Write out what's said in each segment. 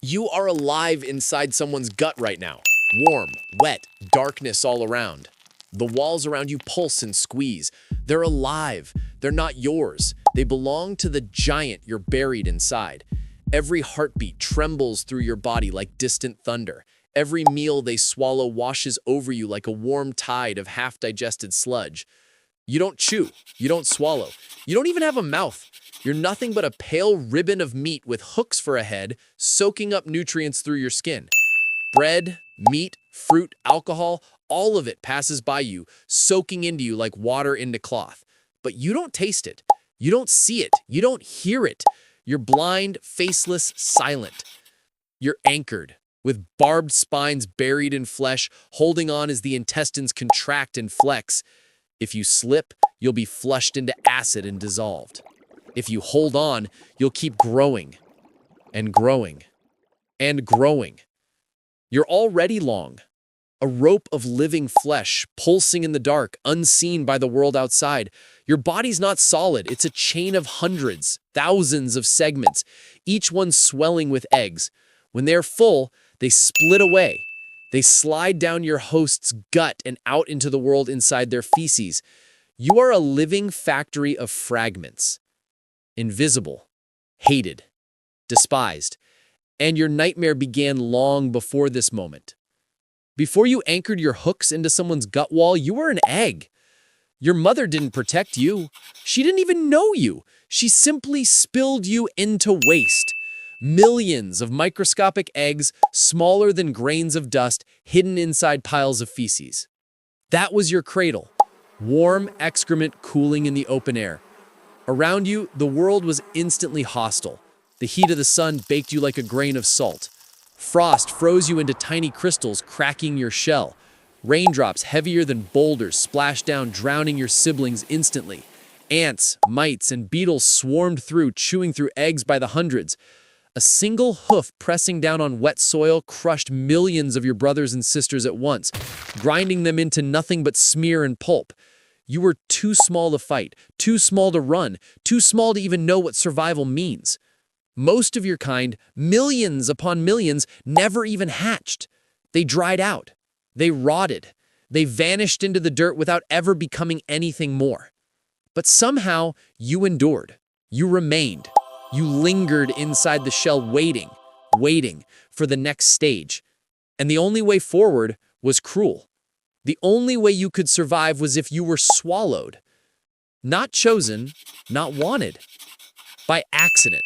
You are alive inside someone's gut right now. Warm, wet, darkness all around. The walls around you pulse and squeeze. They're alive. They're not yours. They belong to the giant you're buried inside. Every heartbeat trembles through your body like distant thunder. Every meal they swallow washes over you like a warm tide of half-digested sludge. You don't chew. You don't swallow. You don't even have a mouth. You're nothing but a pale ribbon of meat with hooks for a head, soaking up nutrients through your skin. Bread, meat, fruit, alcohol, all of it passes by you, soaking into you like water into cloth. But you don't taste it. You don't see it. You don't hear it. You're blind, faceless, silent. You're anchored, with barbed spines buried in flesh, holding on as the intestines contract and flex. If you slip, you'll be flushed into acid and dissolved. If you hold on, you'll keep growing and growing and growing. You're already long, a rope of living flesh pulsing in the dark, unseen by the world outside. Your body's not solid. It's a chain of hundreds, thousands of segments, each one swelling with eggs. When they're full, they split away. They slide down your host's gut and out into the world inside their feces. You are a living factory of fragments. Invisible, hated, despised. And your nightmare began long before this moment. Before you anchored your hooks into someone's gut wall, you were an egg. Your mother didn't protect you. She didn't even know you. She simply spilled you into waste. Millions of microscopic eggs, smaller than grains of dust, hidden inside piles of feces. That was your cradle. Warm excrement cooling in the open air. Around you, the world was instantly hostile. The heat of the sun baked you like a grain of salt. Frost froze you into tiny crystals, cracking your shell. Raindrops heavier than boulders splashed down, drowning your siblings instantly. Ants, mites, and beetles swarmed through, chewing through eggs by the hundreds. A single hoof pressing down on wet soil crushed millions of your brothers and sisters at once, grinding them into nothing but smear and pulp. You were too small to fight, too small to run, too small to even know what survival means. Most of your kind, millions upon millions, never even hatched. They dried out. They rotted. They vanished into the dirt without ever becoming anything more. But somehow, you endured. You remained. You lingered inside the shell waiting for the next stage. And the only way forward was cruel. The only way you could survive was if you were swallowed. Not chosen, not wanted. By accident.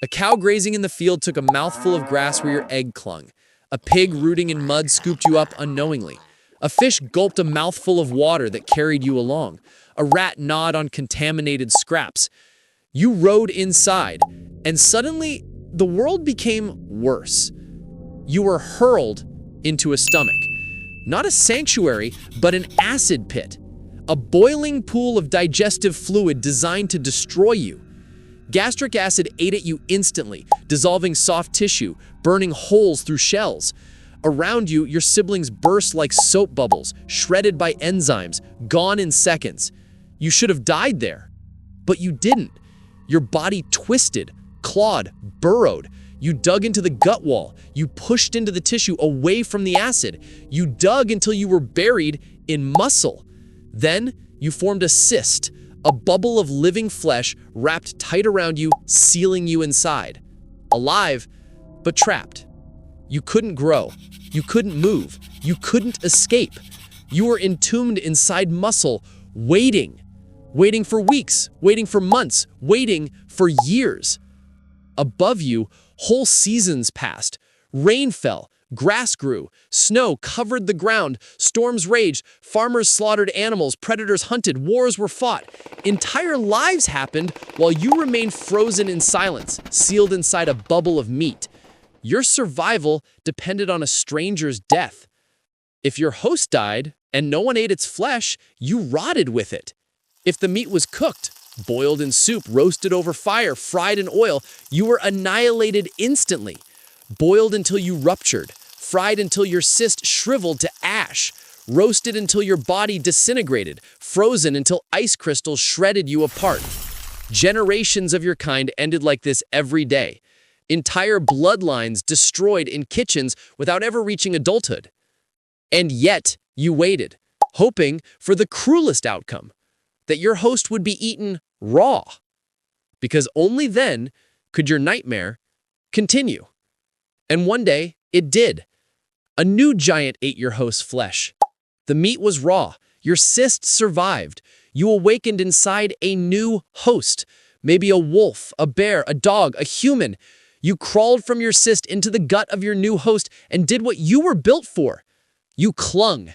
A cow grazing in the field took a mouthful of grass where your egg clung. A pig rooting in mud scooped you up unknowingly. A fish gulped a mouthful of water that carried you along. A rat gnawed on contaminated scraps. You rode inside, and suddenly the world became worse. You were hurled into a stomach. Not a sanctuary, but an acid pit. A boiling pool of digestive fluid designed to destroy you. Gastric acid ate at you instantly, dissolving soft tissue, burning holes through shells. Around you, your siblings burst like soap bubbles, shredded by enzymes, gone in seconds. You should have died there, but you didn't. Your body twisted, clawed, burrowed. You dug into the gut wall. You pushed into the tissue away from the acid. You dug until you were buried in muscle. Then you formed a cyst, a bubble of living flesh wrapped tight around you, sealing you inside. Alive, but trapped. You couldn't grow. You couldn't move. You couldn't escape. You were entombed inside muscle, waiting for weeks, waiting for months, waiting for years. Above you, whole seasons passed. Rain fell, grass grew, snow covered the ground, storms raged, farmers slaughtered animals, predators hunted, wars were fought. Entire lives happened while you remained frozen in silence, sealed inside a bubble of meat. Your survival depended on a stranger's death. If your host died and no one ate its flesh, you rotted with it. If the meat was cooked, boiled in soup, roasted over fire, fried in oil, you were annihilated instantly. Boiled until you ruptured, fried until your cyst shriveled to ash, roasted until your body disintegrated, frozen until ice crystals shredded you apart. Generations of your kind ended like this every day. entire bloodlines destroyed in kitchens without ever reaching adulthood. And yet, you waited, hoping for the cruelest outcome, that your host would be eaten raw. Because only then could your nightmare continue. And one day, it did. A new giant ate your host's flesh. The meat was raw. Your cyst survived. You awakened inside a new host. Maybe a wolf, a bear, a dog, a human. You crawled from your cyst into the gut of your new host and did what you were built for. You clung.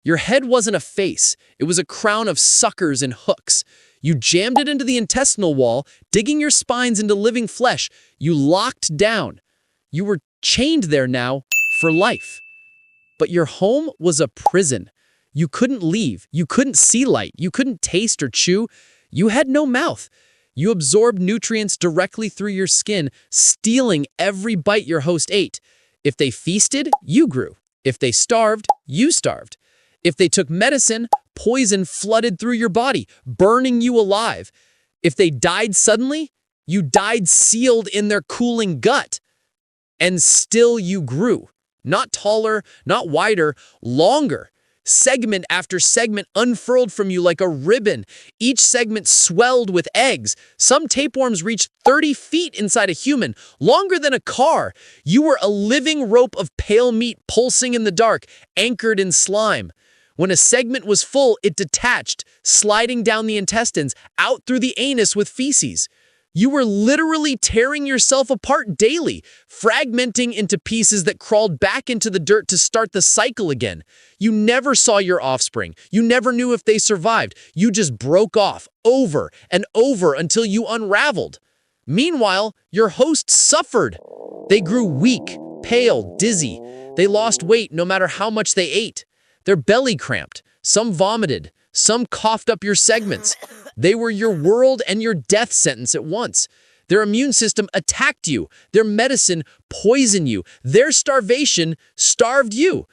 Your head wasn't a face. It was a crown of suckers and hooks. You jammed it into the intestinal wall, digging your spines into living flesh. You locked down. You were chained there now for life. But your home was a prison. You couldn't leave. You couldn't see light. You couldn't taste or chew. You had no mouth. You absorbed nutrients directly through your skin, stealing every bite your host ate. If they feasted, you grew. If they starved, you starved. If they took medicine, poison flooded through your body, burning you alive. If they died suddenly, you died sealed in their cooling gut. And still you grew. Not taller, not wider, longer. Segment after segment unfurled from you like a ribbon. Each segment swelled with eggs. Some tapeworms reached 30 feet inside a human, longer than a car. You were a living rope of pale meat pulsing in the dark, anchored in slime. When a segment was full, it detached, sliding down the intestines, out through the anus with feces. You were literally tearing yourself apart daily, fragmenting into pieces that crawled back into the dirt to start the cycle again. You never saw your offspring. You never knew if they survived. You just broke off over and over until you unraveled. Meanwhile, your hosts suffered. They grew weak, pale, dizzy. They lost weight no matter how much they ate. Their belly cramped. Some vomited. Some coughed up your segments. They were your world and your death sentence at once. Their immune system attacked you. Their medicine poisoned you. Their starvation starved you.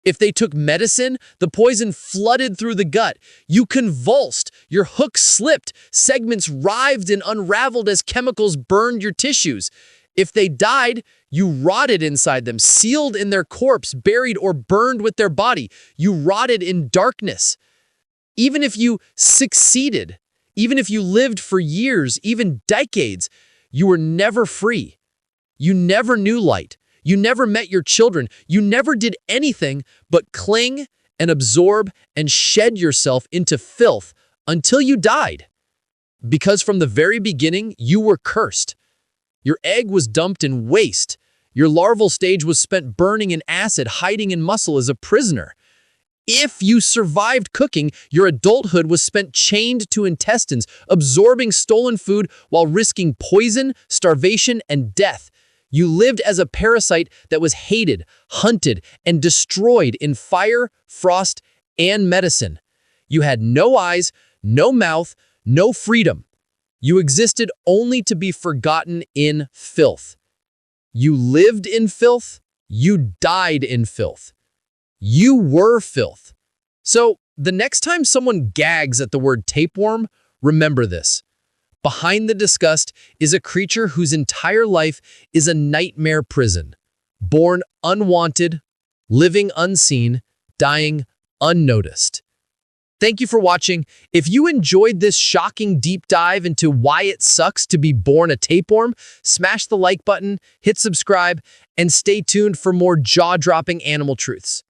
If they took medicine, the poison flooded through the gut. You convulsed. Your hooks slipped. Segments writhed and unraveled as chemicals burned your tissues. If they died, you rotted inside them, sealed in their corpse, buried or burned with their body. You rotted in darkness. Even if you succeeded, even if you lived for years, even decades, you were never free. You never knew light. You never met your children. You never did anything but cling and absorb and shed yourself into filth until you died. Because from the very beginning, you were cursed. Your egg was dumped in waste. Your larval stage was spent burning in acid, hiding in muscle as a prisoner. If you survived cooking, your adulthood was spent chained to intestines, absorbing stolen food while risking poison, starvation, and death. You lived as a parasite that was hated, hunted, and destroyed in fire, frost, and medicine. You had no eyes, no mouth, no freedom. You existed only to be forgotten in filth. You lived in filth. You died in filth. You were filth. So, the next time someone gags at the word tapeworm, remember this. Behind the disgust is a creature whose entire life is a nightmare prison. Born unwanted, living unseen, dying unnoticed. Thank you for watching. If you enjoyed this shocking deep dive into why it sucks to be born a tapeworm, smash the like button, hit subscribe, and stay tuned for more jaw-dropping animal truths.